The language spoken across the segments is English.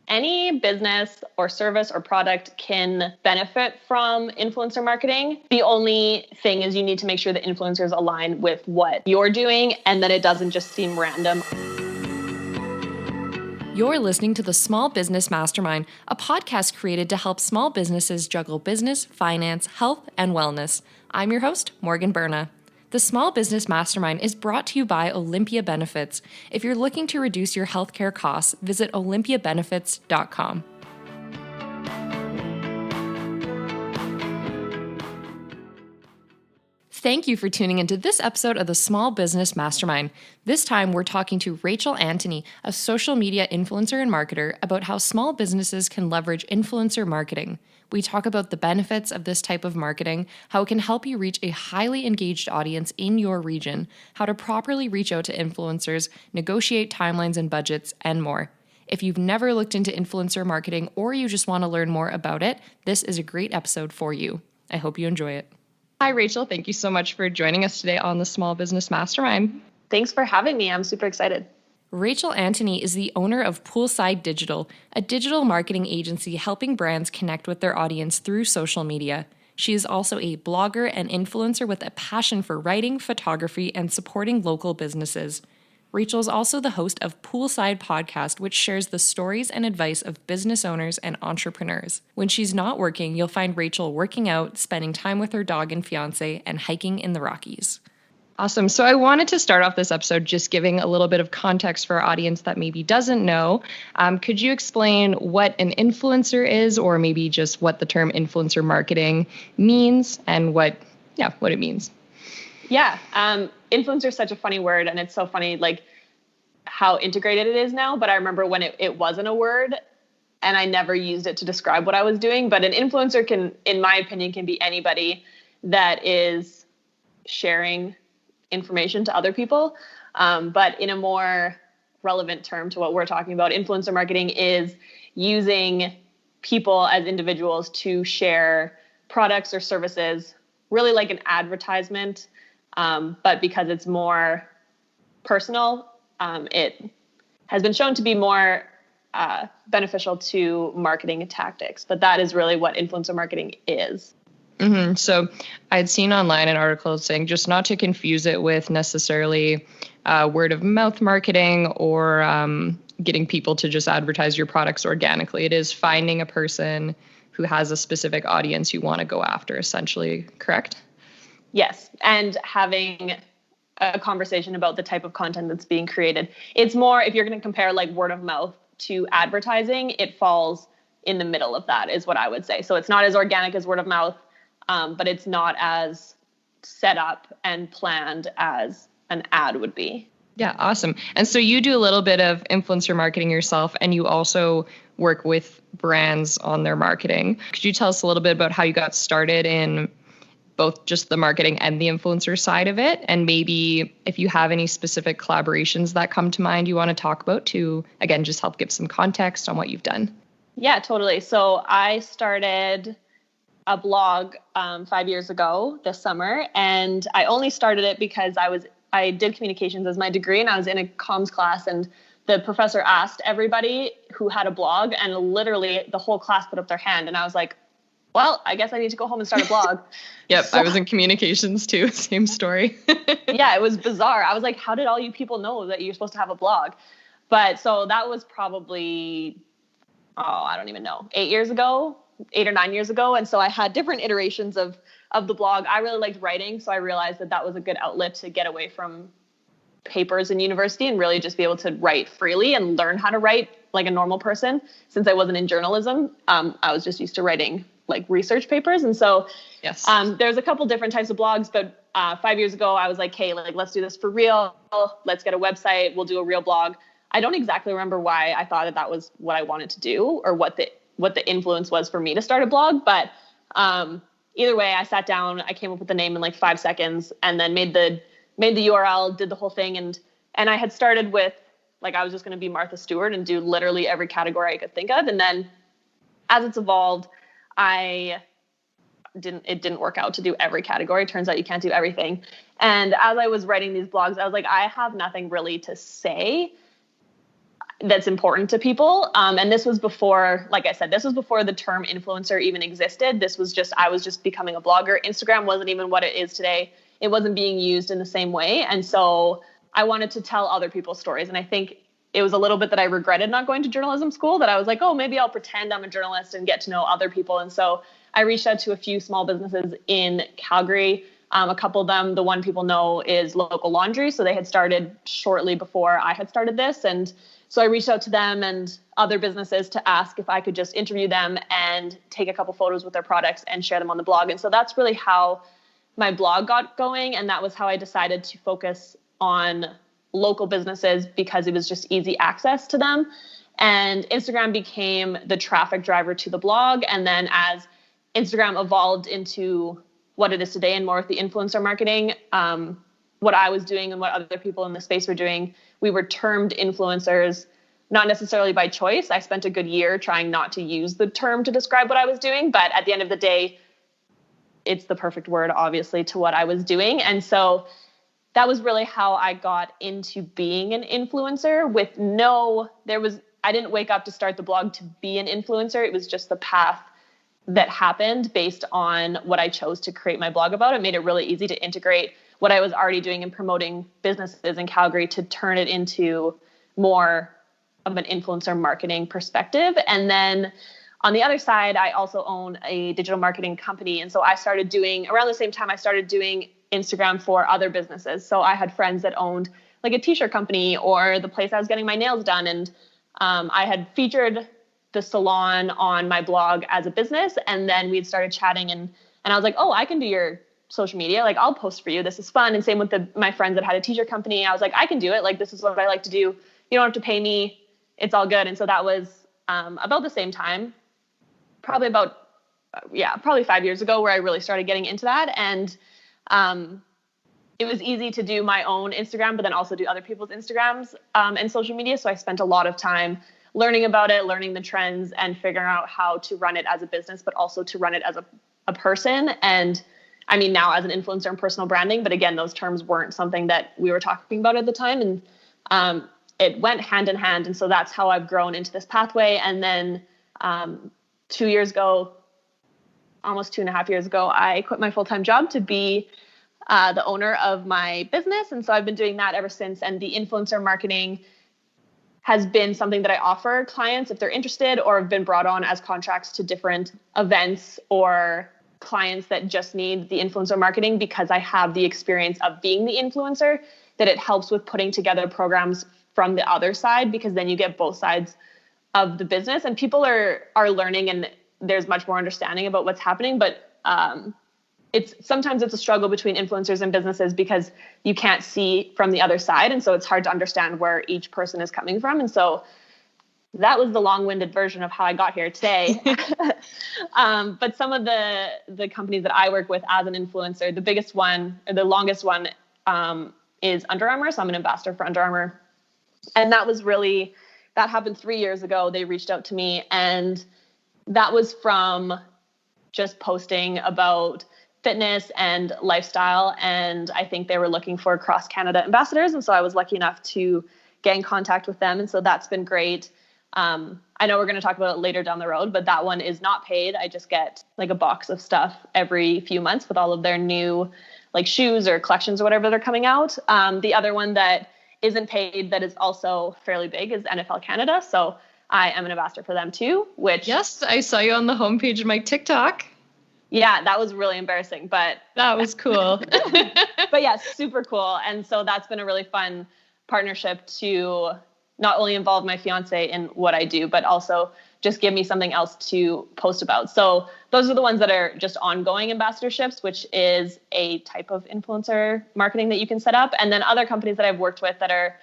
Any business or service or product can benefit from influencer marketing. The only thing is you need to make sure the influencers align with what you're doing and that it doesn't just seem random. You're listening to the Small Business Mastermind, a podcast created to help small businesses juggle business, finance, health, and wellness. I'm your host, Morgan Berna. The Small Business Mastermind is brought to you by Olympia Benefits. If you're looking to reduce your healthcare costs, visit olympiabenefits.com. Thank you for tuning into this episode of the Small Business Mastermind. This time, we're talking to Rachel Antony, a social media influencer and marketer, about how small businesses can leverage influencer marketing. We talk about the benefits of this type of marketing, how it can help you reach a highly engaged audience in your region, how to properly reach out to influencers, negotiate timelines and budgets, and more. If you've never looked into influencer marketing or you just want to learn more about it, this is a great episode for you. I hope you enjoy it. Hi, Rachel. Thank you so much for joining us today on the Small Business Mastermind. Thanks for having me. I'm super excited. Rachel Antony is the owner of Poolside Digital, a digital marketing agency helping brands connect with their audience through social media. She is also a blogger and influencer with a passion for writing, photography, and supporting local businesses. Rachel is also the host of Poolside Podcast, which shares the stories and advice of business owners and entrepreneurs. When she's not working, you'll find Rachel working out, spending time with her dog and fiance, and hiking in the Rockies. Awesome. So I wanted to start off this episode just giving a little bit of context for our audience that maybe doesn't know. Could you explain what an influencer is, or maybe just what the term influencer marketing means and what it means? Yeah. Influencer is such a funny word, and it's so funny, like how integrated it is now. But I remember when it wasn't a word and I never used it to describe what I was doing. But an influencer can, in my opinion, can be anybody that is sharing information to other people. But in a more relevant term to what we're talking about, influencer marketing is using people as individuals to share products or services, really like an advertisement. But because it's more personal, it has been shown to be more beneficial to marketing tactics. But that is really what influencer marketing is. Mm-hmm. So I'd seen online an article saying just not to confuse it with necessarily word of mouth marketing or getting people to just advertise your products organically. It is finding a person who has a specific audience you want to go after, essentially, correct? Yes. And having a conversation about the type of content that's being created. It's more, if you're going to compare like word of mouth to advertising, it falls in the middle of that is what I would say. So it's not as organic as word of mouth. But it's not as set up and planned as an ad would be. Yeah, awesome. And so you do a little bit of influencer marketing yourself, and you also work with brands on their marketing. Could you tell us a little bit about how you got started in both just the marketing and the influencer side of it? And maybe if you have any specific collaborations that come to mind you want to talk about to, again, just help give some context on what you've done. Yeah, totally. So I started a blog 5 years ago this summer, and I only started it because I did communications as my degree, and I was in a comms class, and the professor asked everybody who had a blog, and literally the whole class put up their hand, and I was like, well, I guess I need to go home and start a blog. Yep, so, I was in communications too, same story. Yeah, it was bizarre. I was like, how did all you people know that you're supposed to have a blog? But so that was probably, I don't even know, 8 or 9 years ago. And so I had different iterations of the blog. I really liked writing. So I realized that was a good outlet to get away from papers in university and really just be able to write freely and learn how to write like a normal person. Since I wasn't in journalism, I was just used to writing like research papers. And so yes, there's a couple different types of blogs, but 5 years ago I was like, hey, like, let's do this for real. Let's get a website. We'll do a real blog. I don't exactly remember why I thought that was what I wanted to do or what the influence was for me to start a blog. But either way, I sat down, I came up with the name in like 5 seconds and then made the URL, did the whole thing. And I had started with, like, I was just going to be Martha Stewart and do literally every category I could think of. And then as it's evolved, it didn't work out to do every category. Turns out you can't do everything. And as I was writing these blogs, I was like, I have nothing really to say. that's important to people. And this was before, like I said, this was before the term influencer even existed. This was just, I was just becoming a blogger. Instagram wasn't even what it is today. It wasn't being used in the same way. And so I wanted to tell other people's stories. And I think it was a little bit that I regretted not going to journalism school, that I was like, oh, maybe I'll pretend I'm a journalist and get to know other people. And so I reached out to a few small businesses in Calgary. A couple of them, the one people know is Local Laundry. So they had started shortly before I had started this. And so I reached out to them and other businesses to ask if I could just interview them and take a couple photos with their products and share them on the blog. And so that's really how my blog got going. And that was how I decided to focus on local businesses, because it was just easy access to them. And Instagram became the traffic driver to the blog. And then as Instagram evolved into what it is today and more with the influencer marketing, what I was doing and what other people in the space were doing, we were termed influencers, not necessarily by choice. I spent a good year trying not to use the term to describe what I was doing, but at the end of the day, it's the perfect word, obviously, to what I was doing. And so that was really how I got into being an influencer I didn't wake up to start the blog to be an influencer. It was just the path that happened based on what I chose to create my blog about. It made it really easy to integrate what I was already doing in promoting businesses in Calgary to turn it into more of an influencer marketing perspective. And then on the other side, I also own a digital marketing company. And so I started doing, around the same time, I started doing Instagram for other businesses. So I had friends that owned like a t-shirt company or the place I was getting my nails done. And I had featured the salon on my blog as a business. And then we'd started chatting and I was like, oh, I can do your social media. Like, I'll post for you. This is fun. And same with my friends that had a t-shirt company. I was like, I can do it. Like, this is what I like to do. You don't have to pay me. It's all good. And so that was about the same time, probably 5 years ago, where I really started getting into that. And it was easy to do my own Instagram, but then also do other people's Instagrams and social media. So I spent a lot of time learning about it, learning the trends, and figuring out how to run it as a business, but also to run it as a person. And I mean, now as an influencer and personal branding, but again, those terms weren't something that we were talking about at the time. And it went hand in hand. And so that's how I've grown into this pathway. And then 2 years ago, almost 2.5 years ago, I quit my full-time job to be the owner of my business. And so I've been doing that ever since. And the influencer marketing has been something that I offer clients if they're interested, or have been brought on as contracts to different events or clients that just need the influencer marketing, because I have the experience of being the influencer, that it helps with putting together programs from the other side, because then you get both sides of the business and people are learning and there's much more understanding about what's happening. But sometimes it's a struggle between influencers and businesses because you can't see from the other side. And so it's hard to understand where each person is coming from. And so that was the long-winded version of how I got here today. But some of the companies that I work with as an influencer, the biggest one, or the longest one, is Under Armour. So I'm an ambassador for Under Armour. And that happened 3 years ago. They reached out to me, and that was from just posting about fitness and lifestyle. And I think they were looking for cross Canada ambassadors. And so I was lucky enough to get in contact with them. And so that's been great. I know we're going to talk about it later down the road, but that one is not paid. I just get like a box of stuff every few months with all of their new like shoes or collections or whatever they're coming out. The other one that isn't paid that is also fairly big is NFL Canada. So I am an ambassador for them too, which... Yes, I saw you on the homepage of my TikTok. Yeah, that was really embarrassing, but... That was cool. But yeah, super cool. And so that's been a really fun partnership to not only involve my fiance in what I do, but also just give me something else to post about. So those are the ones that are just ongoing ambassadorships, which is a type of influencer marketing that you can set up. And then other companies that I've worked with that are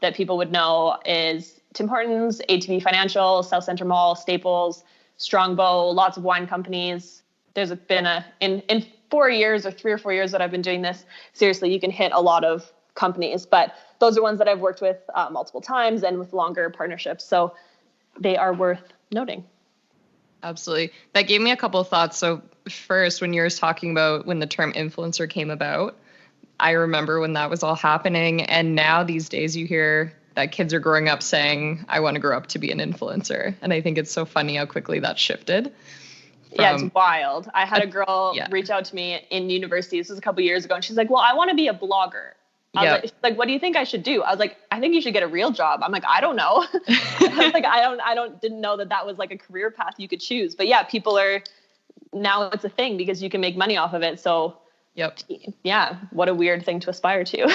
that people would know is Tim Hortons, ATV Financial, South Centre Mall, Staples, Strongbow, lots of wine companies. There's been in 4 years or 3 or 4 years that I've been doing this, seriously, you can hit a lot of companies, but those are ones that I've worked with multiple times and with longer partnerships. So they are worth noting. Absolutely. That gave me a couple of thoughts. So first, when you were talking about when the term influencer came about, I remember when that was all happening. And now these days you hear that kids are growing up saying, I want to grow up to be an influencer. And I think it's so funny how quickly that shifted. Yeah, it's wild. I had a girl reach out to me in university. This was a couple years ago. And she's like, well, I want to be a blogger. She's like, what do you think I should do? I was like, I think you should get a real job. I'm like, I don't know. I was like, didn't know that was like a career path you could choose. But yeah, people now it's a thing because you can make money off of it. So yeah, what a weird thing to aspire to.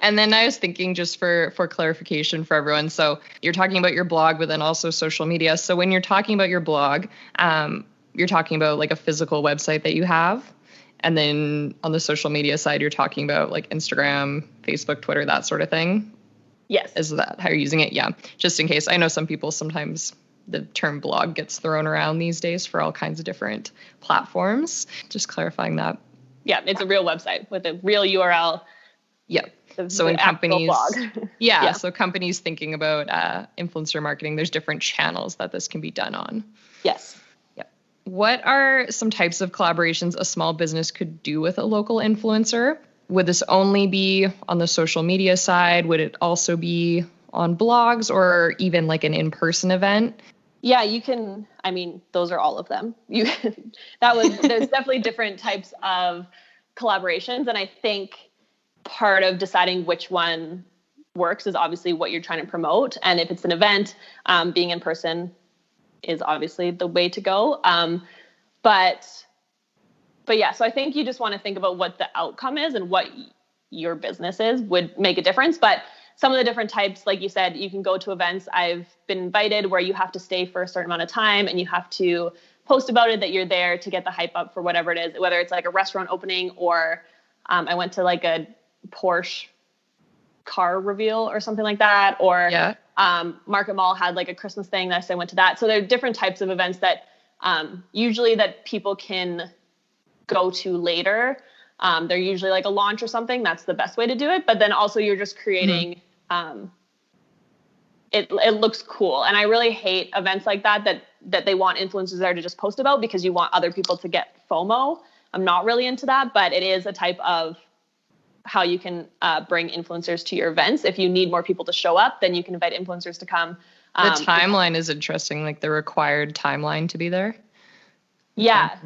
And then I was thinking, just for clarification for everyone. So you're talking about your blog, but then also social media. So when you're talking about your blog, you're talking about like a physical website that you have. And then on the social media side, you're talking about like Instagram, Facebook, Twitter, that sort of thing. Yes. Is that how you're using it? Yeah. Just in case. I know some people, sometimes the term blog gets thrown around these days for all kinds of different platforms. Just clarifying that. Yeah, it's a real website with a real URL. Yeah. So in companies, so companies thinking about influencer marketing, there's different channels that this can be done on. Yes. Yeah. What are some types of collaborations a small business could do with a local influencer? Would this only be on the social media side? Would it also be on blogs or even like an in-person event? Yeah, you can. I mean, those are all of them. There's definitely different types of collaborations. And I think part of deciding which one works is obviously what you're trying to promote. And if it's an event, being in person is obviously the way to go. But yeah, so I think you just want to think about what the outcome is and what your business is would make a difference. But some of the different types, like you said, you can go to events. I've been invited where you have to stay for a certain amount of time and you have to post about it, that you're there to get the hype up for whatever it is, whether it's like a restaurant opening or I went to like a Porsche car reveal or something like that. Or Market Mall had like a Christmas thing that I went to that. So there are different types of events that usually that people can go to later. They're usually like a launch or something. That's the best way to do it. But then also you're just creating, it looks cool. And I really hate events like that they want influencers there to just post about because you want other people to get FOMO. I'm not really into that, but it is a type of how you can bring influencers to your events. If you need more people to show up, then you can invite influencers to come. The timeline is interesting, like the required timeline to be there. Yeah.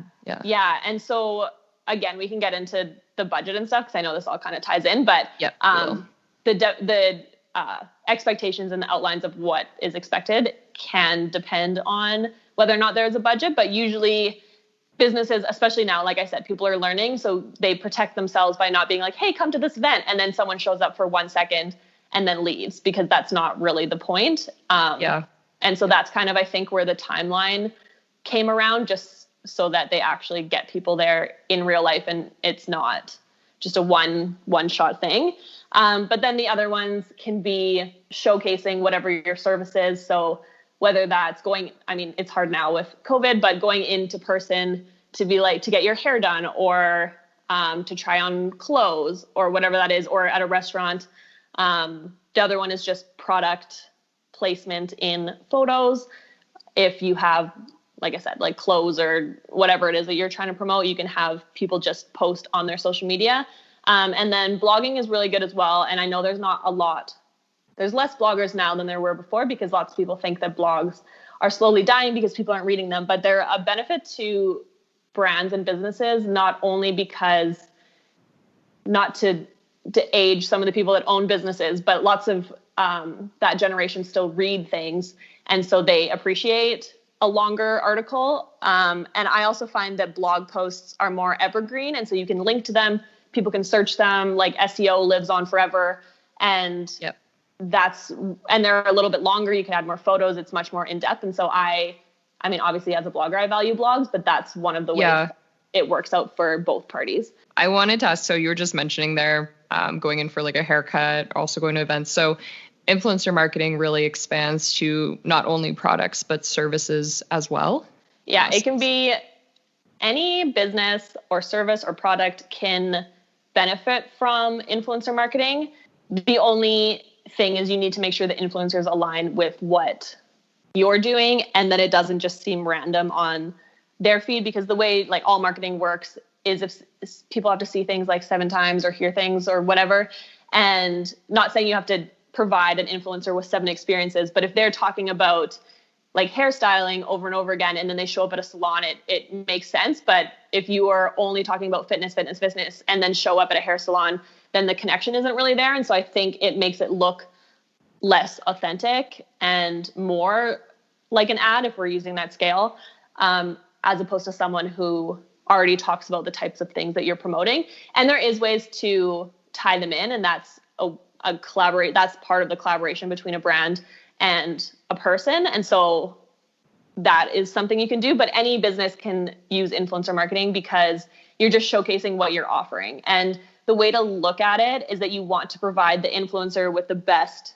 And so again, we can get into the budget and stuff because I know this all kind of ties in, but the expectations and the outlines of what is expected can depend on whether or not there's a budget. But usually businesses, especially now, like I said, people are learning. So they protect themselves by not being like, hey, come to this event. And then someone shows up for 1 second and then leaves because that's not really the point. And so that's kind of, I think, where the timeline came around, just so that they actually get people there in real life and it's not just a one shot thing. But then the other ones can be showcasing whatever your service is. So whether that's it's hard now with COVID, but going into person to be like, to get your hair done or to try on clothes or whatever that is, or at a restaurant. The other one is just product placement in photos. If you have, like I said, like clothes or whatever it is that you're trying to promote, you can have people just post on their social media. And then blogging is really good as well. And I know there's less bloggers now than there were before because lots of people think that blogs are slowly dying because people aren't reading them, but they're a benefit to brands and businesses, not only because, not to age some of the people that own businesses, but lots of that generation still read things. And so they appreciate a longer article. And I also find that blog posts are more evergreen. And so you can link to them. People can search them, like SEO lives on forever. And and they're a little bit longer. You can add more photos. It's much more in depth. And so I mean, obviously as a blogger, I value blogs, but that's one of the ways it works out for both parties. I wanted to ask, so you were just mentioning there, going in for like a haircut, also going to events. So influencer marketing really expands to not only products, but services as well. Yeah, it can be any business or service or product can benefit from influencer marketing. The only thing is you need to make sure the influencers align with what you're doing and that it doesn't just seem random on their feed, because the way like all marketing works is if people have to see things like 7 times or hear things or whatever, and not saying you have to provide an influencer with 7 experiences. But if they're talking about like hairstyling over and over again, and then they show up at a salon, it makes sense. But if you are only talking about fitness, and then show up at a hair salon, then the connection isn't really there. And so I think it makes it look less authentic and more like an ad if we're using that scale, as opposed to someone who already talks about the types of things that you're promoting. And there is ways to tie them in, and that's that's part of the collaboration between a brand and a person. And so that is something you can do, but any business can use influencer marketing because you're just showcasing what you're offering. And the way to look at it is that you want to provide the influencer with the best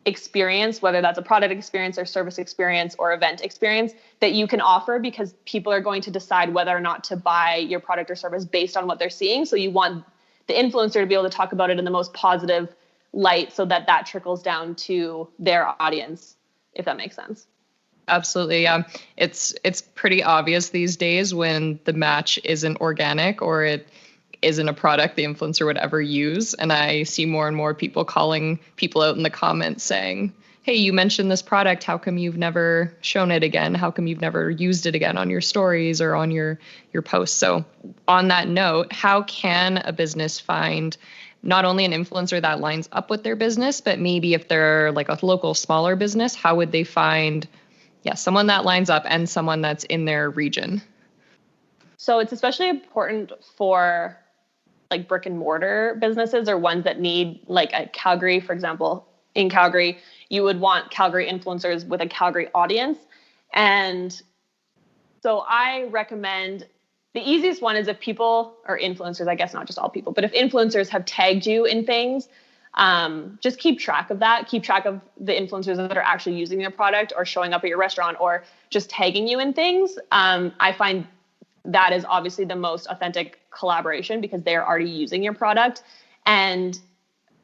experience, whether that's a product experience or service experience or event experience that you can offer, because people are going to decide whether or not to buy your product or service based on what they're seeing. So you want the influencer to be able to talk about it in the most positive light so that trickles down to their audience, if that makes sense. Absolutely. Yeah. It's pretty obvious these days when the match isn't organic or it isn't a product the influencer would ever use. And I see more and more people calling people out in the comments saying, hey, you mentioned this product. How come you've never shown it again? How come you've never used it again on your stories or on your posts? So on that note, how can a business find not only an influencer that lines up with their business, but maybe if they're like a local smaller business, how would they find someone that lines up and someone that's in their region? So it's especially important for like brick and mortar businesses or ones that need, like at Calgary, for example. In Calgary, you would want Calgary influencers with a Calgary audience. And so I recommend the easiest one is if people or influencers, I guess not just all people, but if influencers have tagged you in things, just keep track of that. Keep track of the influencers that are actually using your product or showing up at your restaurant or just tagging you in things. I find that is obviously the most authentic collaboration because they're already using your product. And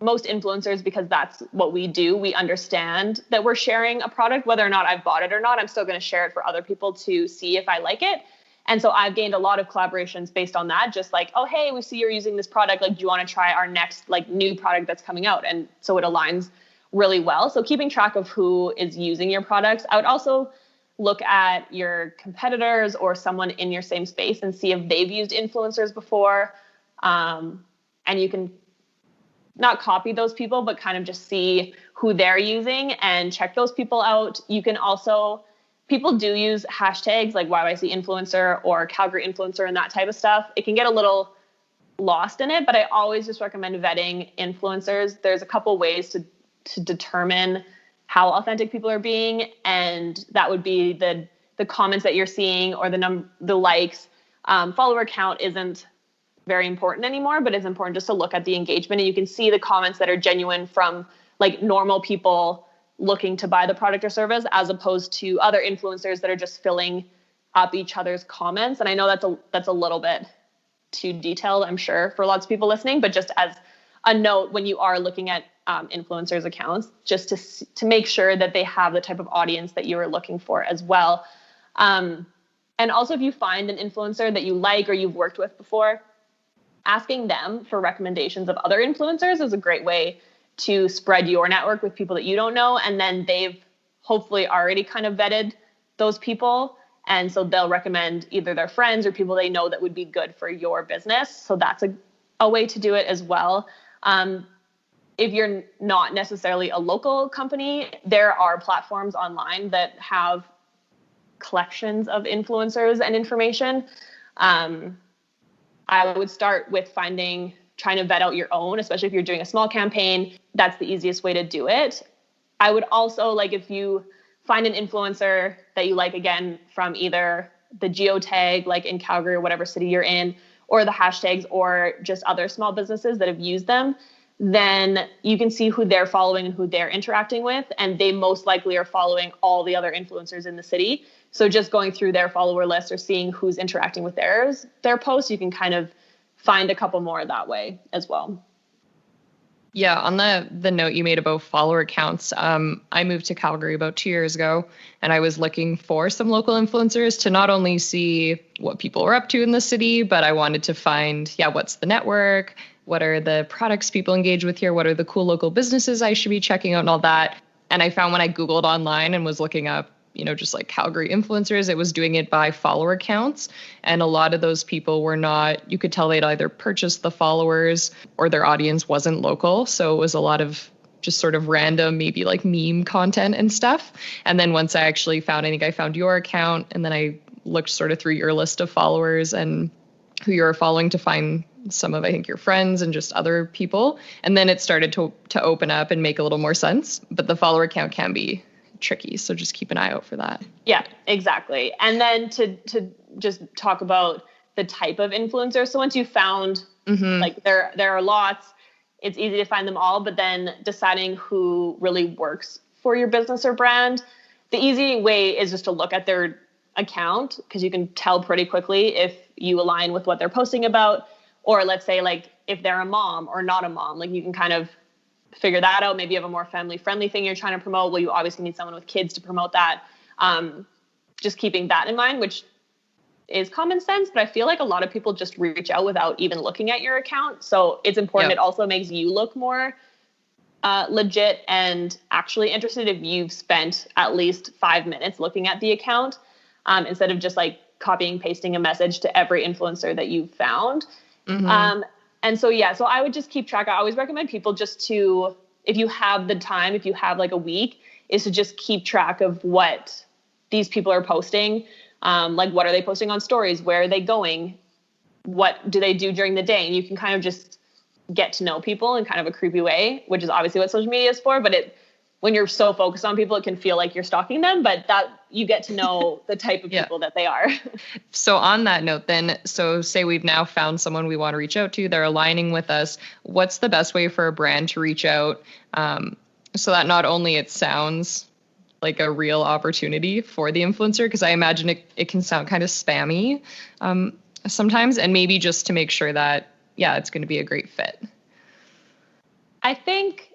most influencers, because that's what we do, we understand that we're sharing a product, whether or not I've bought it or not, I'm still going to share it for other people to see if I like it. And so I've gained a lot of collaborations based on that, just like, oh, hey, we see you're using this product. Like, do you want to try our next like new product that's coming out? And so it aligns really well. So keeping track of who is using your products. I would also look at your competitors or someone in your same space and see if they've used influencers before. And you can not copy those people, but kind of just see who they're using and check those people out. You can also, people do use hashtags like YYC influencer or Calgary influencer and that type of stuff. It can get a little lost in it, but I always just recommend vetting influencers. There's a couple ways to determine how authentic people are being, and that would be the comments that you're seeing or the likes. Follower count isn't very important anymore, but it's important just to look at the engagement, and you can see the comments that are genuine from like normal people looking to buy the product or service, as opposed to other influencers that are just filling up each other's comments. And I know that's a little bit too detailed, I'm sure, for lots of people listening, but just as a note, when you are looking at influencers accounts, just to make sure that they have the type of audience that you are looking for as well. And also, if you find an influencer that you like or you've worked with before, asking them for recommendations of other influencers is a great way to spread your network with people that you don't know. And then they've hopefully already kind of vetted those people. And so they'll recommend either their friends or people they know that would be good for your business. So that's a way to do it as well. If you're not necessarily a local company, there are platforms online that have collections of influencers and information. I would start with trying to vet out your own, especially if you're doing a small campaign. That's the easiest way to do it. I would also, like, if you find an influencer that you like, again, from either the geotag, like in Calgary or whatever city you're in, or the hashtags, or just other small businesses that have used them, then you can see who they're following and who they're interacting with. And they most likely are following all the other influencers in the city. So just going through their follower list or seeing who's interacting with their posts, you can kind of find a couple more that way as well. Yeah, on the note you made about follower counts, I moved to Calgary about 2 years ago, and I was looking for some local influencers to not only see what people were up to in the city, but I wanted to find, what's the network? what are the products people engage with here? What are the cool local businesses I should be checking out and all that? And I found when I Googled online and was looking up, just like Calgary influencers, it was doing it by follower counts. And a lot of those people were not, you could tell they'd either purchased the followers or their audience wasn't local. So it was a lot of just sort of random, maybe like meme content and stuff. And then once I actually I found your account, and then I looked sort of through your list of followers and who you're following to find some of, I think, your friends and just other people. And then it started to open up and make a little more sense. But the follower count can be tricky. So just keep an eye out for that. Yeah, exactly. And then to just talk about the type of influencer. So once you found like there are lots, it's easy to find them all, but then deciding who really works for your business or brand, the easy way is just to look at their account, because you can tell pretty quickly if you align with what they're posting about, or let's say like if they're a mom or not a mom, like you can kind of figure that out. Maybe you have a more family friendly thing you're trying to promote. Well, you obviously need someone with kids to promote that. Just keeping that in mind, which is common sense, but I feel like a lot of people just reach out without even looking at your account. So it's important. Yep. It also makes you look more legit and actually interested if you've spent at least 5 minutes looking at the account, instead of just like copying, pasting a message to every influencer that you've found. And so, so I would just keep track. I always recommend people just to, if you have the time, if you have like a week, is to just keep track of what these people are posting. Like what are they posting on stories? Where are they going? What do they do during the day? And you can kind of just get to know people in kind of a creepy way, which is obviously what social media is for. But when you're so focused on people, it can feel like you're stalking them, but that you get to know the type of people that they are. So on that note then, so say we've now found someone we want to reach out to, they're aligning with us. What's the best way for a brand to reach out, so that not only it sounds like a real opportunity for the influencer, because I imagine it can sound kind of spammy sometimes, and maybe just to make sure that, it's going to be a great fit? I think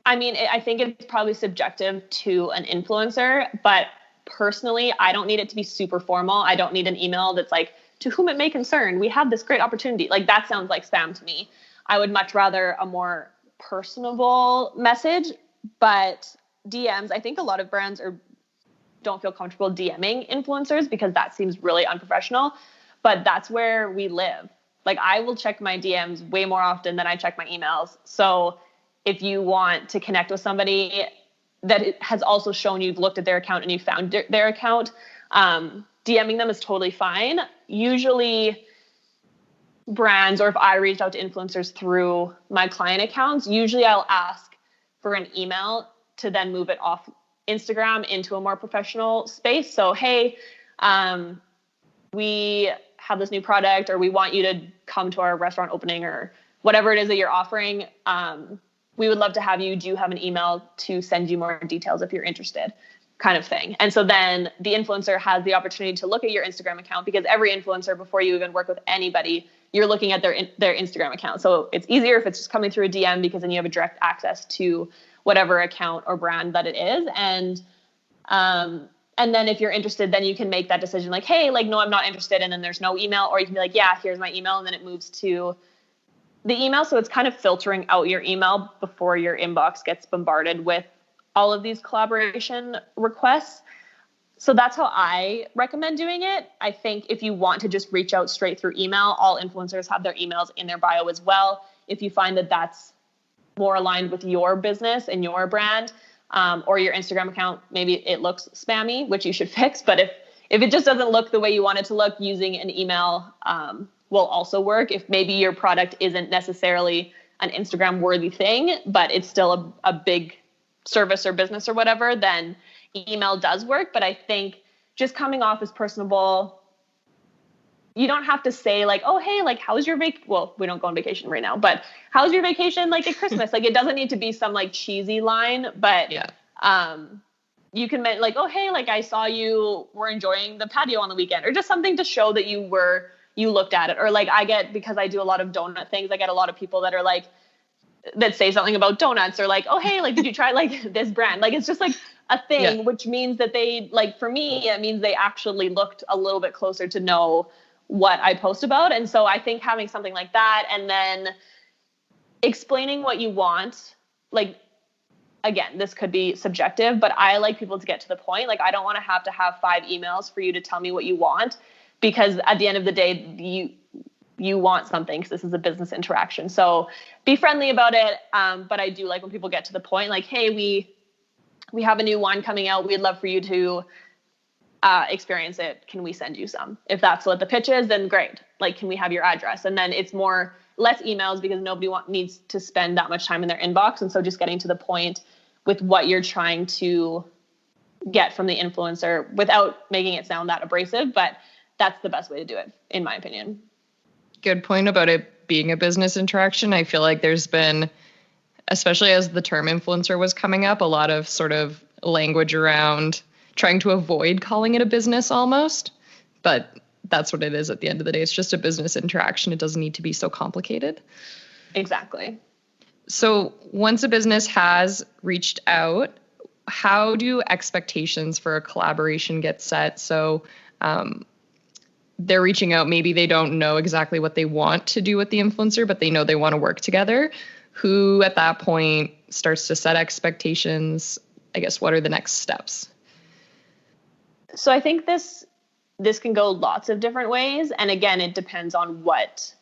it's probably subjective to an influencer, but personally, I don't need it to be super formal. I don't need an email that's like, to whom it may concern, we have this great opportunity. Like that sounds like spam to me. I would much rather a more personable message, but DMs, I think a lot of brands don't feel comfortable DMing influencers because that seems really unprofessional, but that's where we live. Like I will check my DMs way more often than I check my emails. So if you want to connect with somebody that it has also shown you've looked at their account and you found their account, DMing them is totally fine. Usually brands, or if I reach out to influencers through my client accounts, usually I'll ask for an email to then move it off Instagram into a more professional space. So, hey, we have this new product, or we want you to come to our restaurant opening, or whatever it is that you're offering. We would love to have you. Do you have an email to send you more details if you're interested, kind of thing. And so then the influencer has the opportunity to look at your Instagram account, because every influencer, before you even work with anybody, you're looking at their Instagram account. So it's easier if it's just coming through a DM, because then you have a direct access to whatever account or brand that it is. And then if you're interested, then you can make that decision like, hey, like, no, I'm not interested. And then there's no email, or you can be like, yeah, here's my email. And then it moves to the email. So it's kind of filtering out your email before your inbox gets bombarded with all of these collaboration requests. So that's how I recommend doing it. I think if you want to just reach out straight through email, all influencers have their emails in their bio as well. If you find that that's more aligned with your business and your brand, or your Instagram account, maybe it looks spammy, which you should fix. But if it just doesn't look the way you want it to look, using an email will also work. If maybe your product isn't necessarily an Instagram worthy thing, but it's still a big service or business or whatever, then email does work. But I think just coming off as personable, you don't have to say like, oh, hey, like, how's your well, we don't go on vacation right now, but how's your vacation like at Christmas? Like, it doesn't need to be some like cheesy line, but you can like, oh, hey, like, I saw you were enjoying the patio on the weekend, or just something to show that you looked at it. Or like, because I do a lot of donut things, I get a lot of people that are like, that say something about donuts, or like, oh, hey, like, did you try like this brand? Like, it's just like a thing, which means that they, like, for me, it means they actually looked a little bit closer to know what I post about. And so I think having something like that, and then explaining what you want, like, again, this could be subjective, but I like people to get to the point. Like, I don't want to have 5 emails for you to tell me what you want, because at the end of the day, you want something, because this is a business interaction. So be friendly about it. But I do like when people get to the point, like, hey, we have a new wine coming out. We'd love for you to experience it. Can we send you some? If that's what the pitch is, then great. Like, can we have your address? And then it's less emails, because nobody needs to spend that much time in their inbox. And so just getting to the point with what you're trying to get from the influencer without making it sound that abrasive, but that's the best way to do it, in my opinion. Good point about it being a business interaction. I feel like there's been, especially as the term influencer was coming up, a lot of sort of language around trying to avoid calling it a business almost, but that's what it is at the end of the day. It's just a business interaction. It doesn't need to be so complicated. Exactly. So once a business has reached out, how do expectations for a collaboration get set? So they're reaching out. Maybe they don't know exactly what they want to do with the influencer, but they know they want to work together. Who at that point starts to set expectations? I guess, what are the next steps? So I think this can go lots of different ways. And again, it depends on what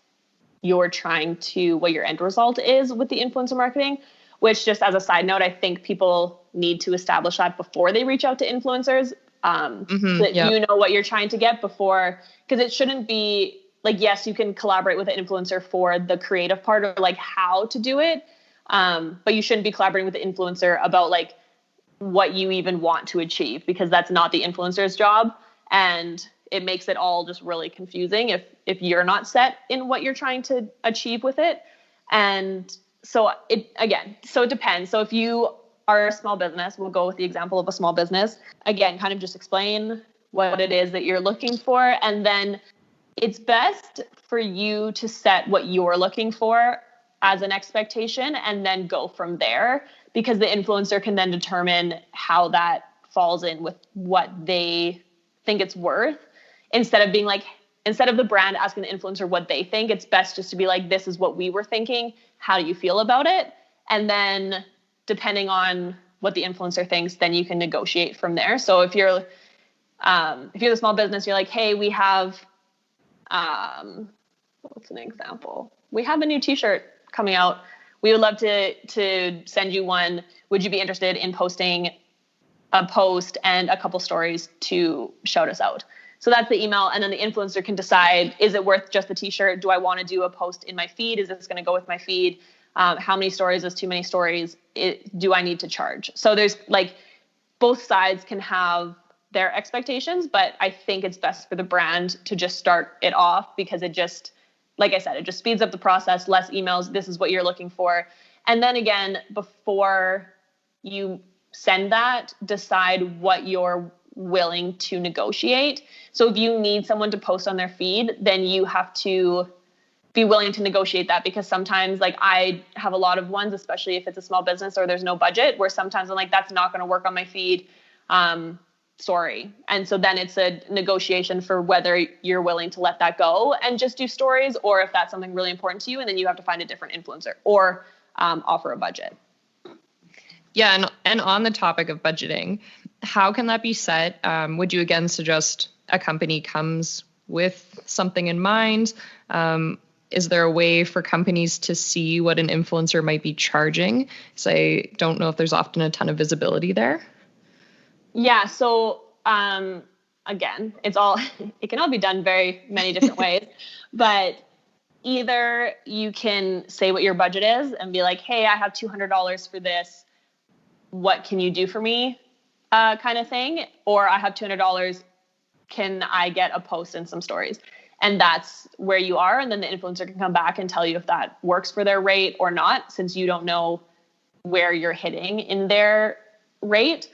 your end result is with the influencer marketing, which, just as a side note, I think people need to establish that before they reach out to influencers, so that you know what you're trying to get before, because it shouldn't be like, yes, you can collaborate with an influencer for the creative part or like how to do it. But you shouldn't be collaborating with the influencer about like what you even want to achieve, because that's not the influencer's job. And it makes it all just really confusing if you're not set in what you're trying to achieve with it. And so it depends. So if you are a small business, we'll go with the example of a small business. Again, kind of just explain what it is that you're looking for. And then it's best for you to set what you're looking for as an expectation and then go from there, because the influencer can then determine how that falls in with what they think it's worth. Instead of the brand asking the influencer what they think, it's best just to be like, this is what we were thinking. How do you feel about it? And then depending on what the influencer thinks, then you can negotiate from there. So if you're the small business, you're like, hey, we have, what's an example? We have a new t-shirt coming out. We would love to send you one. Would you be interested in posting a post and a couple stories to shout us out? So that's the email. And then the influencer can decide, is it worth just the t-shirt? Do I want to do a post in my feed? Is this going to go with my feed? How many stories is too many stories? Do I need to charge? So there's like, both sides can have their expectations, but I think it's best for the brand to just start it off, because it just, like I said, it just speeds up the process, less emails. This is what you're looking for. And then again, before you send that, decide what you're willing to negotiate. So if you need someone to post on their feed, then you have to be willing to negotiate that, because sometimes, like, I have a lot of ones, especially if it's a small business or there's no budget, where sometimes I'm like, that's not going to work on my feed. Sorry. And so then it's a negotiation for whether you're willing to let that go and just do stories, or if that's something really important to you, and then you have to find a different influencer or offer a budget. Yeah. And on the topic of budgeting, how can that be set? Would you again suggest a company comes with something in mind? Is there a way for companies to see what an influencer might be charging? So I don't know if there's often a ton of visibility there. Yeah. So again, it can all be done very many different ways, but either you can say what your budget is and be like, hey, I have $200 for this. What can you do for me? Kind of thing. Or I have $200. Can I get a post and some stories? And that's where you are. And then the influencer can come back and tell you if that works for their rate or not, since you don't know where you're hitting in their rate.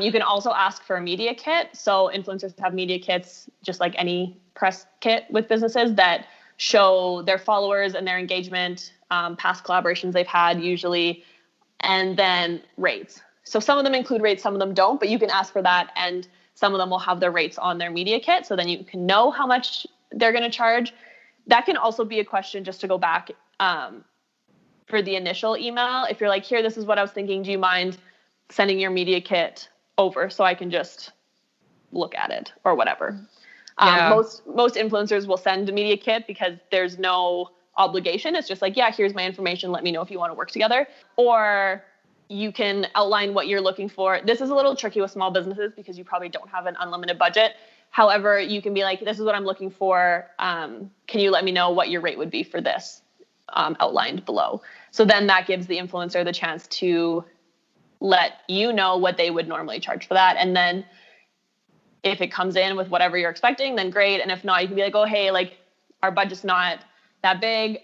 You can also ask for a media kit. So influencers have media kits, just like any press kit with businesses, that show their followers and their engagement, past collaborations they've had usually, and then rates. So some of them include rates, some of them don't, but you can ask for that. And some of them will have their rates on their media kit. So then you can know how much they're going to charge. That can also be a question, just to go back. for the initial email, if you're like, here, this is what I was thinking, do you mind sending your media kit over so I can just look at it or whatever. Yeah. Most influencers will send a media kit because there's no obligation. It's just like, yeah, here's my information. Let me know if you want to work together. Or you can outline what you're looking for. This is a little tricky with small businesses because you probably don't have an unlimited budget. However, you can be like, this is what I'm looking for. Can you let me know what your rate would be for this, outlined below? So then that gives the influencer the chance to let you know what they would normally charge for that. And then if it comes in with whatever you're expecting, then great. And if not, you can be like, oh, hey, like our budget's not that big.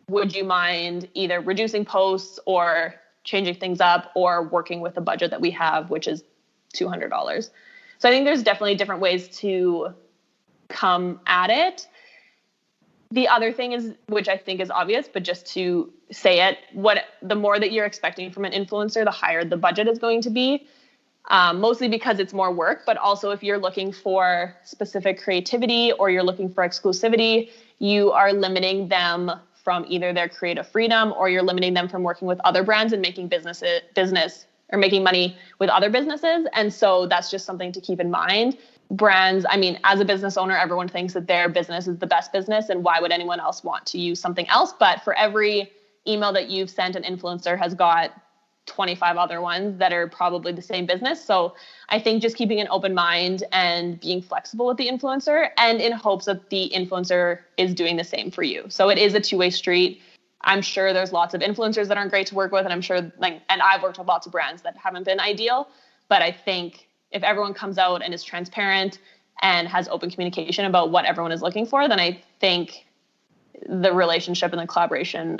Would you mind either reducing posts or changing things up or working with the budget that we have, which is $200? So I think there's definitely different ways to come at it. The other thing is, which I think is obvious, but just to say it, the more that you're expecting from an influencer, the higher the budget is going to be. Mostly because it's more work, but also if you're looking for specific creativity or you're looking for exclusivity, you are limiting them from either their creative freedom or you're limiting them from working with other brands and making business or making money with other businesses. And so that's just something to keep in mind. Brands, I mean, as a business owner, everyone thinks that their business is the best business and why would anyone else want to use something else? But for every email that you've sent, an influencer has got 25 other ones that are probably the same business. So I think just keeping an open mind and being flexible with the influencer and in hopes that the influencer is doing the same for you. So it is a two-way street. I'm sure there's lots of influencers that aren't great to work with. And I'm sure and I've worked with lots of brands that haven't been ideal, but I think if everyone comes out and is transparent and has open communication about what everyone is looking for, then I think the relationship and the collaboration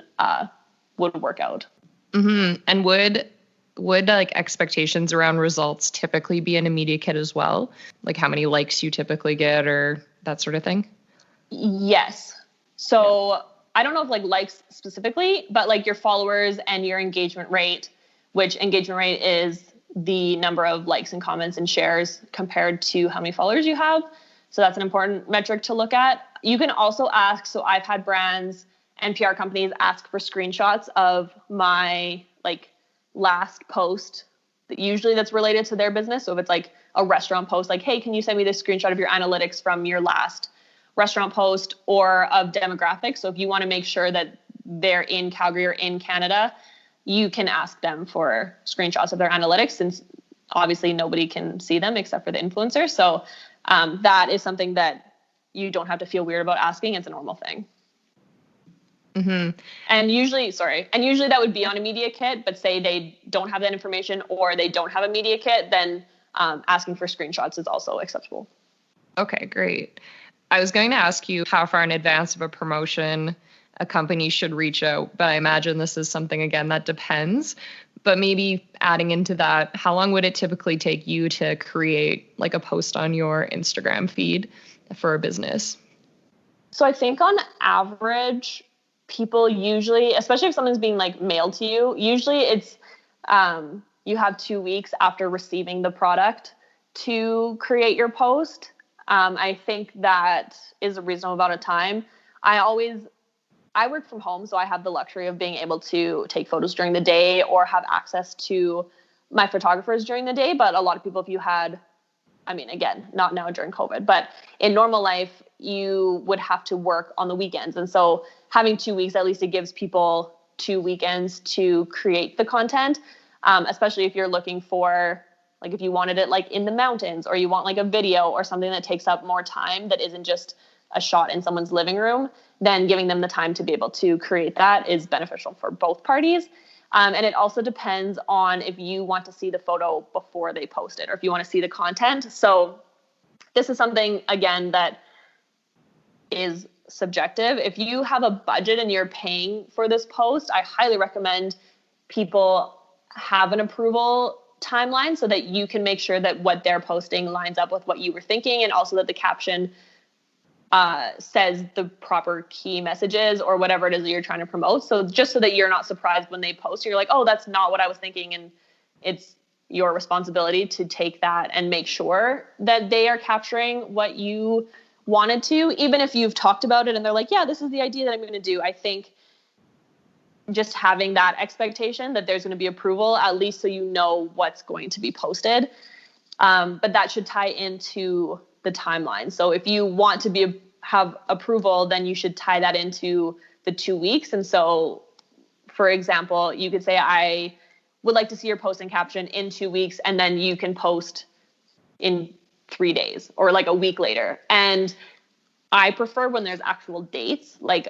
would work out. Mm-hmm. And would like expectations around results typically be in a media kit as well? Like how many likes you typically get or that sort of thing? Yes. So I don't know if like likes specifically, but like your followers and your engagement rate, which engagement rate is the number of likes and comments and shares compared to how many followers you have. So that's an important metric to look at. You can also ask, so I've had brands and PR companies ask for screenshots of my like last post that usually that's related to their business. So if it's like a restaurant post, like, hey, can you send me this screenshot of your analytics from your last restaurant post or of demographics? So if you want to make sure that they're in Calgary or in Canada, you can ask them for screenshots of their analytics since obviously nobody can see them except for the influencer. So that is something that you don't have to feel weird about asking. It's a normal thing. Mm-hmm. And usually that would be on a media kit, but say they don't have that information or they don't have a media kit, then asking for screenshots is also acceptable. Okay, great. I was going to ask you how far in advance of a promotion a company should reach out, but I imagine this is something, again, that depends. But maybe adding into that, how long would it typically take you to create like a post on your Instagram feed for a business? So I think on average, people usually, especially if something's being like mailed to you, usually it's you have 2 weeks after receiving the product to create your post. I think that is a reasonable amount of time. I work from home, so I have the luxury of being able to take photos during the day or have access to my photographers during the day. But a lot of people, if you had, I mean, again, not now during COVID, but in normal life, you would have to work on the weekends. And so having 2 weeks, at least it gives people 2 weekends to create the content, especially if you're looking for, like if you wanted it like in the mountains or you want like a video or something that takes up more time that isn't just a shot in someone's living room, then giving them the time to be able to create that is beneficial for both parties. And it also depends on if you want to see the photo before they post it or if you want to see the content. So this is something, again, that is subjective. If you have a budget and you're paying for this post, I highly recommend people have an approval timeline so that you can make sure that what they're posting lines up with what you were thinking, and also that the caption says the proper key messages or whatever it is that you're trying to promote. So just so that you're not surprised when they post, you're like, oh, that's not what I was thinking. And it's your responsibility to take that and make sure that they are capturing what you wanted to, even if you've talked about it and they're like, yeah, this is the idea that I'm going to do. I think just having that expectation that there's going to be approval, at least so you know what's going to be posted. But that should tie into the timeline. So if you want to have approval, then you should tie that into the 2 weeks. And so, for example, you could say, I would like to see your post and caption in 2 weeks, and then you can post in 3 days or like a week later. And I prefer when there's actual dates, like,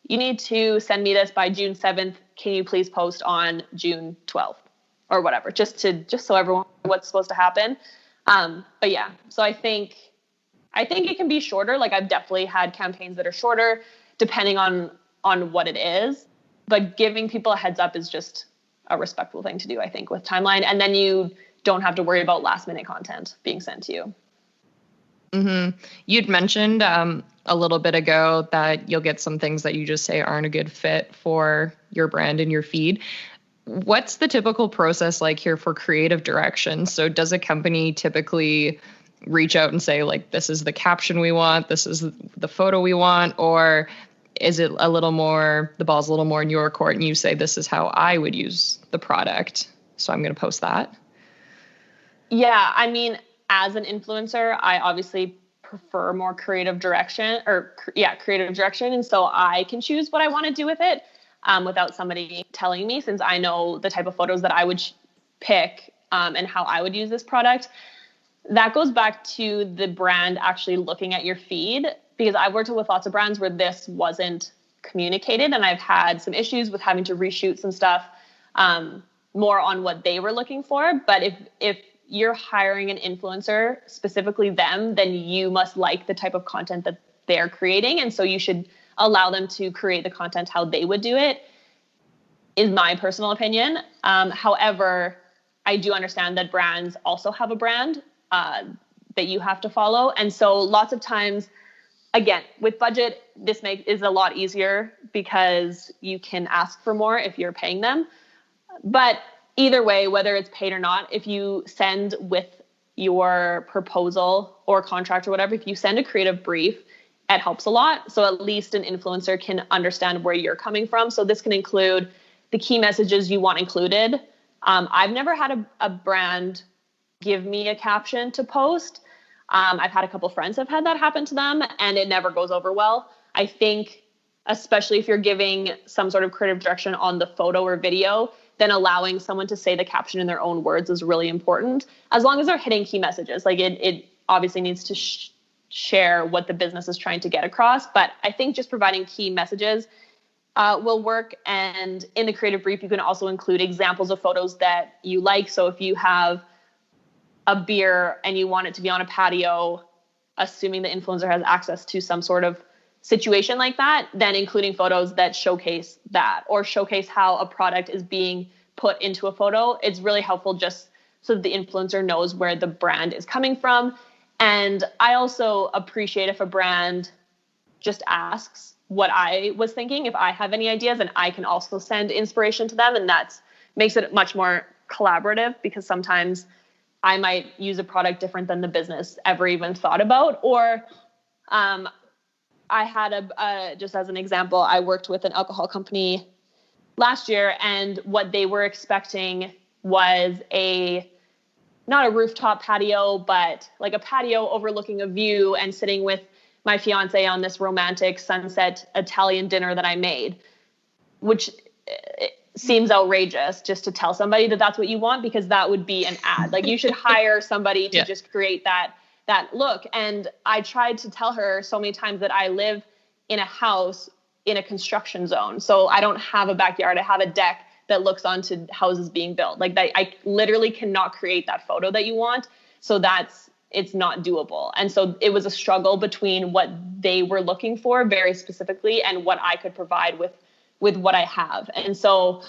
you need to send me this by June 7th. Can you please post on June 12th or whatever, just so everyone knows what's supposed to happen. But yeah, so I think it can be shorter. Like, I've definitely had campaigns that are shorter depending on what it is, but giving people a heads up is just a respectful thing to do, I think, with timeline. And then you don't have to worry about last minute content being sent to you. Mm-hmm. You'd mentioned a little bit ago that you'll get some things that you just say aren't a good fit for your brand and your feed. What's the typical process like here for creative direction? So does a company typically reach out and say, like, this is the caption we want, this is the photo we want, or is it the ball's a little more in your court and you say, this is how I would use the product, so I'm going to post that? Yeah, I mean, as an influencer, I obviously prefer more creative direction. And so I can choose what I want to do with it without somebody telling me, since I know the type of photos that I would pick and how I would use this product. That goes back to the brand actually looking at your feed, because I've worked with lots of brands where this wasn't communicated, and I've had some issues with having to reshoot some stuff more on what they were looking for. But if you're hiring an influencer, specifically them, then you must like the type of content that they're creating. And so you should allow them to create the content how they would do it, is my personal opinion. However, I do understand that brands also have a brand that you have to follow. And so lots of times, again, with budget, this is a lot easier because you can ask for more if you're paying them. But either way, whether it's paid or not, if you send with your proposal or contract or whatever, if you send a creative brief, it helps a lot. So at least an influencer can understand where you're coming from. So this can include the key messages you want included. I've never had a brand give me a caption to post. I've had a couple friends have had that happen to them, and it never goes over well. I think, especially if you're giving some sort of creative direction on the photo or video, then allowing someone to say the caption in their own words is really important, as long as they're hitting key messages. Like, it obviously needs to share what the business is trying to get across. But I think just providing key messages will work. And in the creative brief, you can also include examples of photos that you like. So if you have a beer and you want it to be on a patio, assuming the influencer has access to some sort of situation like that, then including photos that showcase that, or showcase how a product is being put into a photo. It's really helpful just so that the influencer knows where the brand is coming from. And I also appreciate if a brand just asks what I was thinking, if I have any ideas, and I can also send inspiration to them. And that makes it much more collaborative, because sometimes I might use a product different than the business ever even thought about. Or I had just as an example, I worked with an alcohol company last year, and what they were expecting was not a rooftop patio, but like a patio overlooking a view and sitting with my fiance on this romantic sunset Italian dinner that I made, which seems outrageous just to tell somebody that that's what you want, because that would be an ad. Like, you should hire somebody to just create that look. And I tried to tell her so many times that I live in a house in a construction zone. So I don't have a backyard. I have a deck that looks onto houses being built. Like, that, I literally cannot create that photo that you want. So it's not doable. And so it was a struggle between what they were looking for very specifically and what I could provide with what I have. And so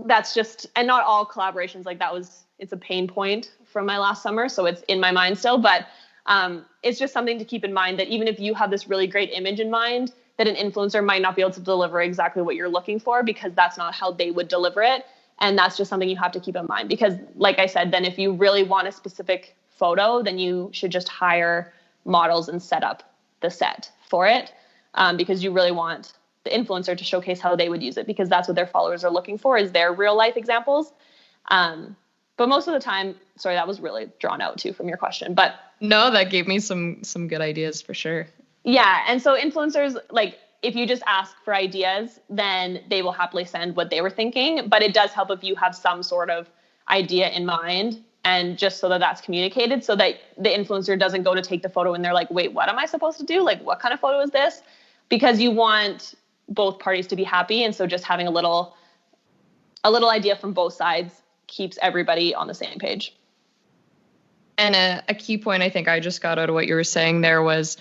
that's just, and not all collaborations like that it's a pain point from my last summer. So it's in my mind still, but it's just something to keep in mind, that even if you have this really great image in mind, that an influencer might not be able to deliver exactly what you're looking for, because that's not how they would deliver it. And that's just something you have to keep in mind, because like I said, then if you really want a specific photo, then you should just hire models and set up the set for it, because you really want the influencer to showcase how they would use it, because that's what their followers are looking for, is their real life examples. But most of the time, sorry, that was really drawn out too from your question, but no, that gave me some good ideas for sure. Yeah. And so influencers, like, if you just ask for ideas, then they will happily send what they were thinking. But it does help if you have some sort of idea in mind, and just so that that's communicated, so that the influencer doesn't go to take the photo and they're like, wait, what am I supposed to do? Like, what kind of photo is this? Because you want both parties to be happy. And so just having a little idea from both sides keeps everybody on the same page. And a key point I think I just got out of what you were saying there was,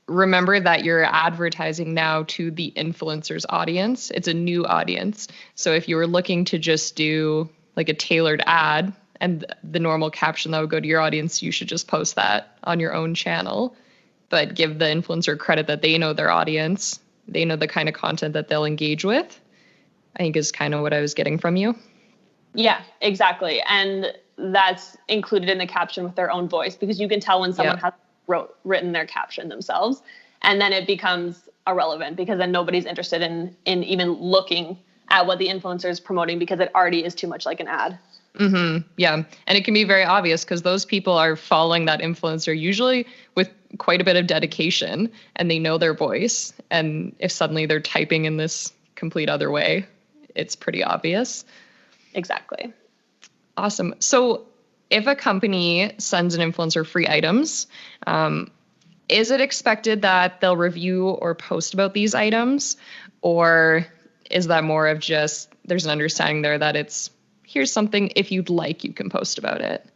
remember that you're advertising now to the influencer's audience. It's a new audience. So if you were looking to just do like a tailored ad and the normal caption that would go to your audience, you should just post that on your own channel, but give the influencer credit that they know their audience. They know the kind of content that they'll engage with, I think is kind of what I was getting from you. Yeah, exactly. And that's included in the caption with their own voice, because you can tell when someone has written their caption themselves, and then it becomes irrelevant, because then nobody's interested in even looking at what the influencer is promoting, because it already is too much like an ad. Mm-hmm. Yeah. And it can be very obvious because those people are following that influencer usually with quite a bit of dedication, and they know their voice. And if suddenly they're typing in this complete other way, it's pretty obvious. Exactly. Awesome. So if a company sends an influencer free items, is it expected that they'll review or post about these items? Or is that more of just, there's an understanding there that it's, here's something, if you'd like, you can post about it?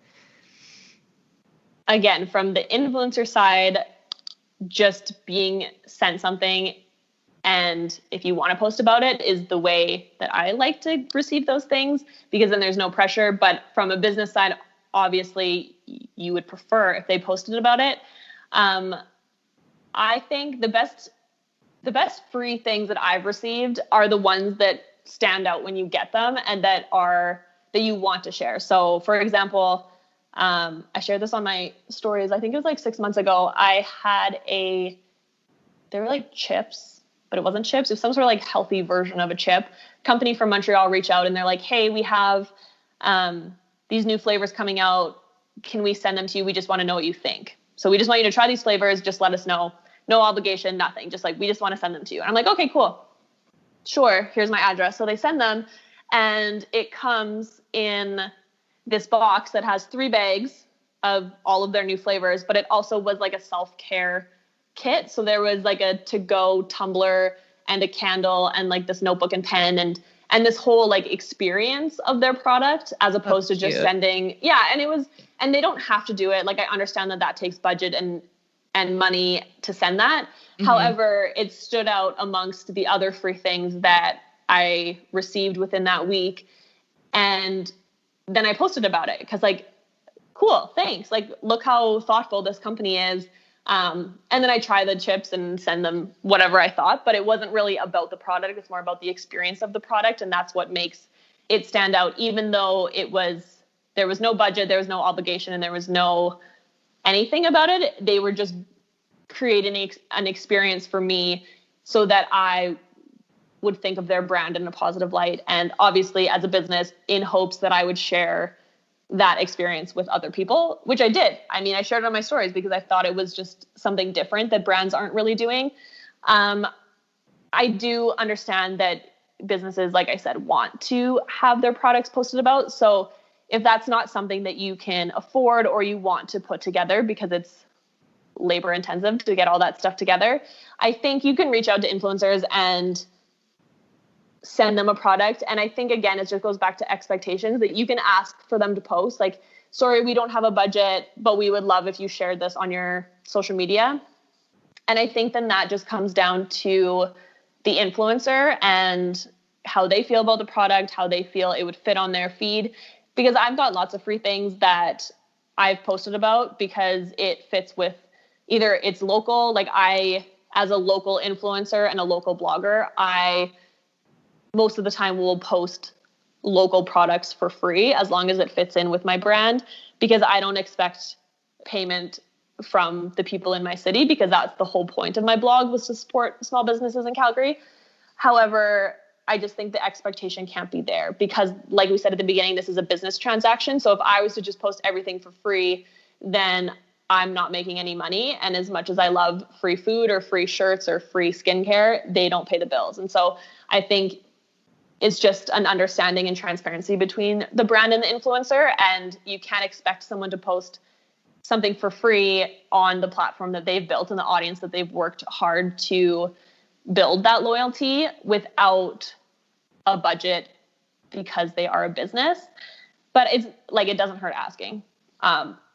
Again, from the influencer side, just being sent something, and if you want to post about it, is the way that I like to receive those things, because then there's no pressure. But from a business side, obviously you would prefer if they posted about it. I think the best free things that I've received are the ones that stand out when you get them, and that you want to share. So for example, I shared this on my stories, I think it was like 6 months ago. I had they were like chips, but it wasn't chips. It was some sort of like healthy version of a chip. Company from Montreal reached out and they're like, hey, we have these new flavors coming out. Can we send them to you? We just want to know what you think. So we just want you to try these flavors. Just let us know. No obligation, nothing. Just like, we just want to send them to you. And I'm like, okay, cool. Sure. Here's my address. So they send them, and it comes in this box that has 3 bags of all of their new flavors, but it also was like a self-care kit. So there was like a to-go tumbler and a candle and like this notebook and pen and this whole like experience of their product, as opposed to just sending. Yeah. And they don't have to do it. Like, I understand that takes budget and money to send that. Mm-hmm. However, it stood out amongst the other free things that I received within that week. And then I posted about it, because like, cool, thanks. Like, look how thoughtful this company is. And then I try the chips and send them whatever I thought, but it wasn't really about the product. It's more about the experience of the product. And that's what makes it stand out, even though there was no budget, there was no obligation, and there was no anything about it. They were just creating an experience for me so that I would think of their brand in a positive light. And obviously as a business, in hopes that I would share that experience with other people, which I did. I mean, I shared it on my stories because I thought it was just something different that brands aren't really doing. I do understand that businesses, like I said, want to have their products posted about. So if that's not something that you can afford or you want to put together, because it's labor intensive to get all that stuff together, I think you can reach out to influencers and send them a product. And I think, again, it just goes back to expectations, that you can ask for them to post like, sorry, we don't have a budget, but we would love if you shared this on your social media. And I think then that just comes down to the influencer and how they feel about the product, how they feel it would fit on their feed. Because I've got lots of free things that I've posted about because it fits with either it's local, like I, as a local influencer and a local blogger, I most of the time will post local products for free as long as it fits in with my brand, because I don't expect payment from the people in my city, because that's the whole point of my blog, was to support small businesses in Calgary. However, I just think the expectation can't be there because, like we said at the beginning, this is a business transaction. So if I was to just post everything for free, then I'm not making any money. And as much as I love free food or free shirts or free skincare, they don't pay the bills. And so I think it's just an understanding and transparency between the brand and the influencer. And you can't expect someone to post something for free on the platform that they've built and the audience that they've worked hard to build that loyalty without a budget because they are a business. But it's like, it doesn't hurt asking,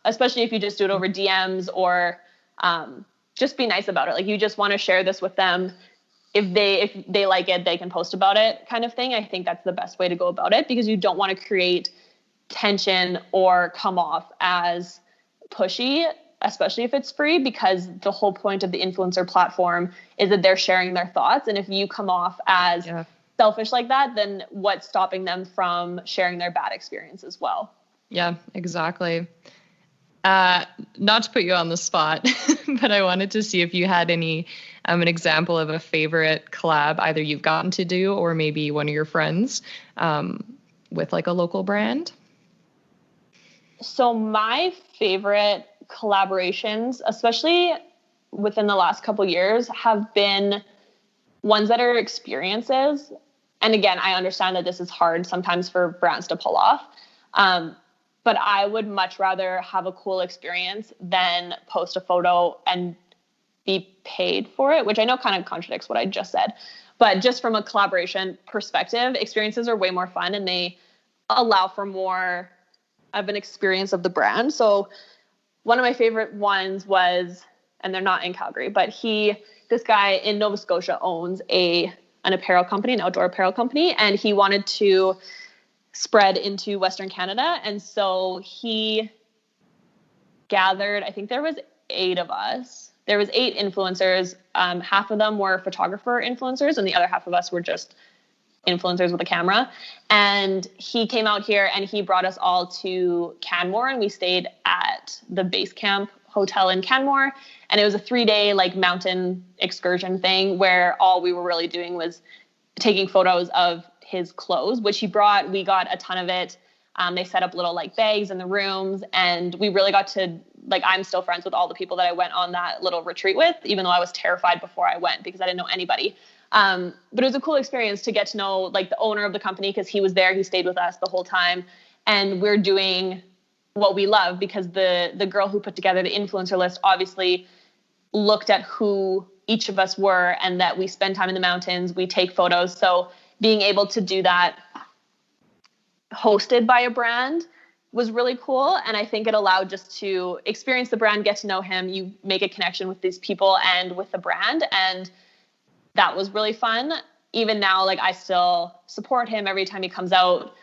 especially if you just do it over DMs or just be nice about it. Like, you just want to share this with them. If they like it, they can post about it, kind of thing. I think that's the best way to go about it, because you don't want to create tension or come off as pushy, especially if it's free, because the whole point of the influencer platform is that they're sharing their thoughts. And if you come off as selfish like that, then what's stopping them from sharing their bad experience as well? Yeah, exactly. Not to put you on the spot, but I wanted to see if you had an example of a favorite collab either you've gotten to do or maybe one of your friends with like a local brand. So my favorite collaborations, especially within the last couple of years, have been ones that are experiences. And again, I understand that this is hard sometimes for brands to pull off. But I would much rather have a cool experience than post a photo and be paid for it, which I know kind of contradicts what I just said. But just from a collaboration perspective, experiences are way more fun and they allow for more of an experience of the brand. So one of my favorite ones was, and they're not in Calgary, but this guy in Nova Scotia owns an apparel company, an outdoor apparel company, and he wanted to spread into Western Canada. And so he gathered, I think there was 8 of us. There was 8 influencers. Half of them were photographer influencers, and the other half of us were just influencers with a camera. And he came out here and he brought us all to Canmore, and we stayed at the base camp hotel in Canmore. And it was a 3-day like mountain excursion thing where all we were really doing was taking photos of his clothes, which he brought. We got a ton of it. They set up little like bags in the rooms, and we really got to, like, I'm still friends with all the people that I went on that little retreat with, even though I was terrified before I went because I didn't know anybody. But it was a cool experience to get to know like the owner of the company, because he was there. He stayed with us the whole time, and we're doing what we love, because the girl who put together the influencer list obviously looked at who each of us were and that we spend time in the mountains, we take photos. So being able to do that hosted by a brand was really cool. And I think it allowed just to experience the brand, get to know him. You make a connection with these people and with the brand. And that was really fun. Even now, like, I still support him every time he comes out.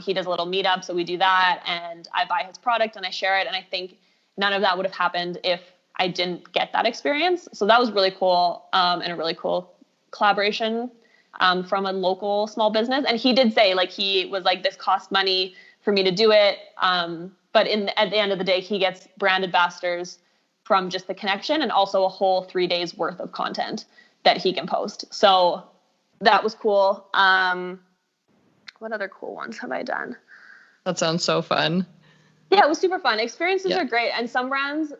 He does a little meetup, so we do that, and I buy his product and I share it. And I think none of that would have happened if I didn't get that experience. So that was really cool, and a really cool collaboration from a local small business. And he did say, like, he was like, this cost money for me to do it. But at the end of the day, he gets brand ambassadors from just the connection, and also a whole 3 days worth of content that he can post. So that was cool. What other cool ones have I done? That sounds so fun. Yeah, it was super fun. Experiences are great. And some brands,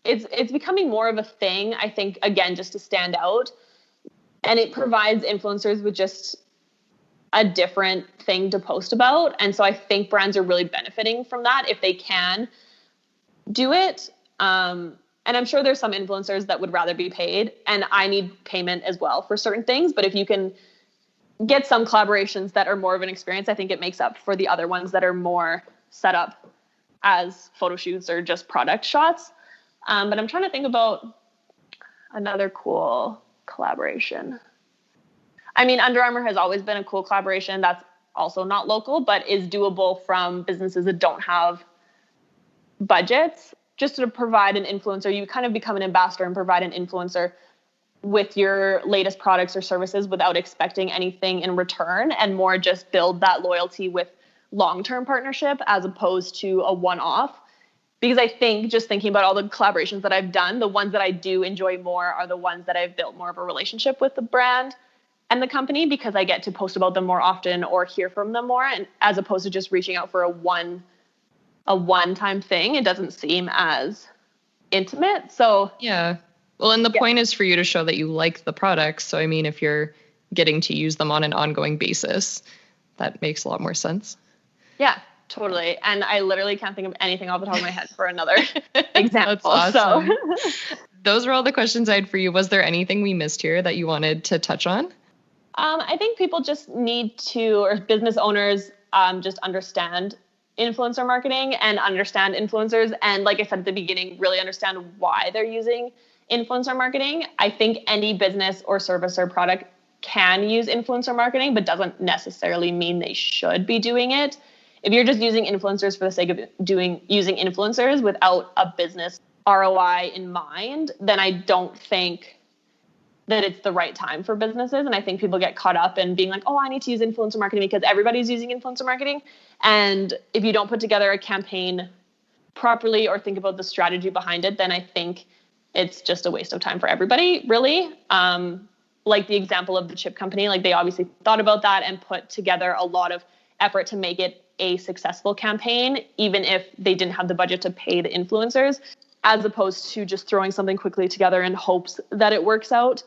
it's becoming more of a thing, I think, again, just to stand out. And it provides influencers with just a different thing to post about. And so I think brands are really benefiting from that if they can do it. And I'm sure there's some influencers that would rather be paid, and I need payment as well for certain things. But if you can get some collaborations that are more of an experience, I think it makes up for the other ones that are more set up as photo shoots or just product shots. But I'm trying to think about another cool collaboration. I mean, Under Armour has always been a cool collaboration that's also not local, but is doable from businesses that don't have budgets. Just to provide an influencer, you kind of become an ambassador and provide an influencer with your latest products or services without expecting anything in return, and more just build that loyalty with long-term partnership as opposed to a one-off. Because I think, just thinking about all the collaborations that I've done, the ones that I do enjoy more are the ones that I've built more of a relationship with the brand. and the company, because I get to post about them more often or hear from them more, and as opposed to just reaching out for a one-time thing. It doesn't seem as intimate. So yeah. Well, and the point is for you to show that you like the products. So, I mean, if you're getting to use them on an ongoing basis, that makes a lot more sense. Yeah, totally. And I literally can't think of anything off the top of my head for another example. That's awesome. So those were all the questions I had for you. Was there anything we missed here that you wanted to touch on? I think people just need to, or business owners, just understand influencer marketing and understand influencers. And like I said at the beginning, really understand why they're using influencer marketing. I think any business or service or product can use influencer marketing, but doesn't necessarily mean they should be doing it. If you're just using influencers for the sake of using influencers without a business ROI in mind, then I don't think that it's the right time for businesses. And I think people get caught up in being like, oh, I need to use influencer marketing because everybody's using influencer marketing. And if you don't put together a campaign properly or think about the strategy behind it, then I think it's just a waste of time for everybody, really. Like the example of the chip company, like they obviously thought about that and put together a lot of effort to make it a successful campaign, even if they didn't have the budget to pay the influencers, as opposed to just throwing something quickly together in hopes that it works out.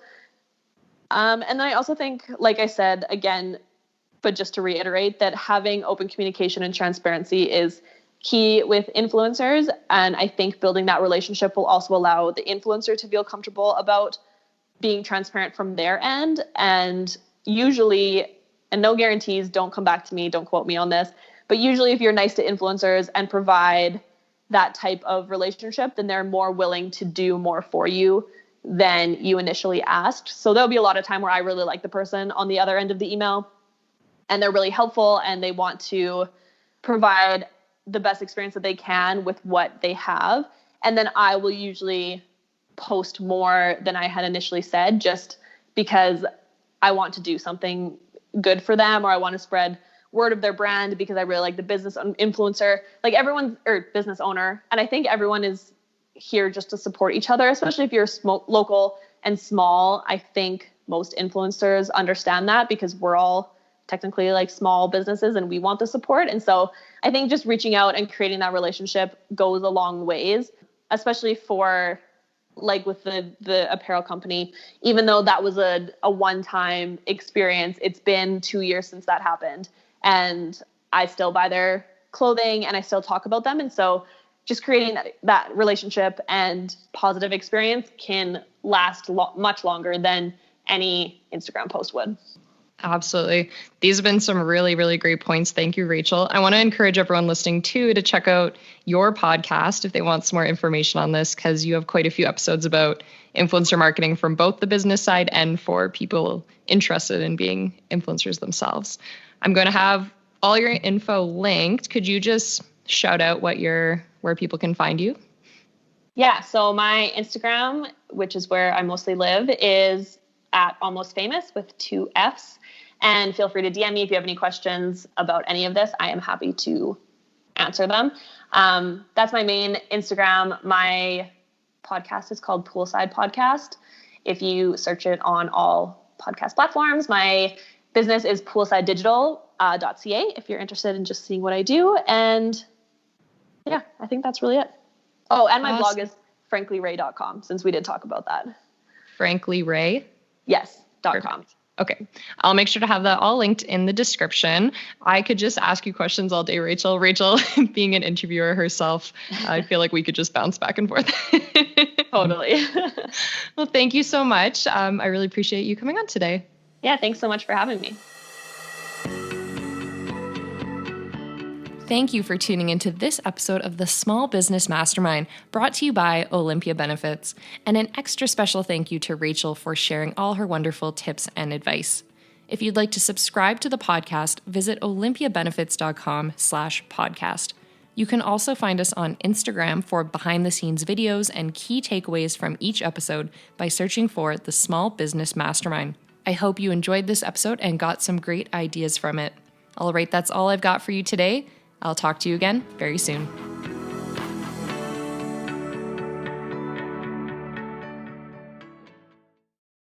And then I also think, like I said, again, but just to reiterate, that having open communication and transparency is key with influencers. And I think building that relationship will also allow the influencer to feel comfortable about being transparent from their end. And usually, and no guarantees, don't come back to me, don't quote me on this, but usually if you're nice to influencers and provide that type of relationship, then they're more willing to do more for you than you initially asked. So there'll be a lot of time where I really like the person on the other end of the email and they're really helpful and they want to provide the best experience that they can with what they have. And then I will usually post more than I had initially said, just because I want to do something good for them, or I want to spread word of their brand because I really like the business influencer, like everyone's, or business owner. And I think everyone is here just to support each other, especially if you're local and small. I think most influencers understand that because we're all technically like small businesses and we want the support. And so I think just reaching out and creating that relationship goes a long ways, especially for like with the apparel company. Even though that was a one-time experience, it's been 2 years since that happened. And I still buy their clothing and I still talk about them. And so just creating that relationship and positive experience can last much longer than any Instagram post would. Absolutely. These have been some really, really great points. Thank you, Rachel. I want to encourage everyone listening too to check out your podcast if they want some more information on this, because you have quite a few episodes about influencer marketing from both the business side and for people interested in being influencers themselves. I'm going to have all your info linked. Could you just shout out where people can find you? Yeah. So my Instagram, which is where I mostly live, is at Almost Famous with 2 Fs. And feel free to DM me if you have any questions about any of this. I am happy to answer them. That's my main Instagram. My podcast is called Poolside Podcast. If you search it on all podcast platforms, my business is poolsidedigital.ca if you're interested in just seeing what I do. And yeah, I think that's really it. Oh, and my blog is franklyray.com, since we did talk about that. franklyray? Yes, .com. Okay. I'll make sure to have that all linked in the description. I could just ask you questions all day, Rachel. Rachel, being an interviewer herself, I feel like we could just bounce back and forth. Totally. Well, thank you so much. I really appreciate you coming on today. Yeah, thanks so much for having me. Thank you for tuning into this episode of the Small Business Mastermind, brought to you by Olympia Benefits. And an extra special thank you to Rachel for sharing all her wonderful tips and advice. If you'd like to subscribe to the podcast, visit olympiabenefits.com/podcast. You can also find us on Instagram for behind-the-scenes videos and key takeaways from each episode by searching for the Small Business Mastermind. I hope you enjoyed this episode and got some great ideas from it. All right, that's all I've got for you today. I'll talk to you again very soon.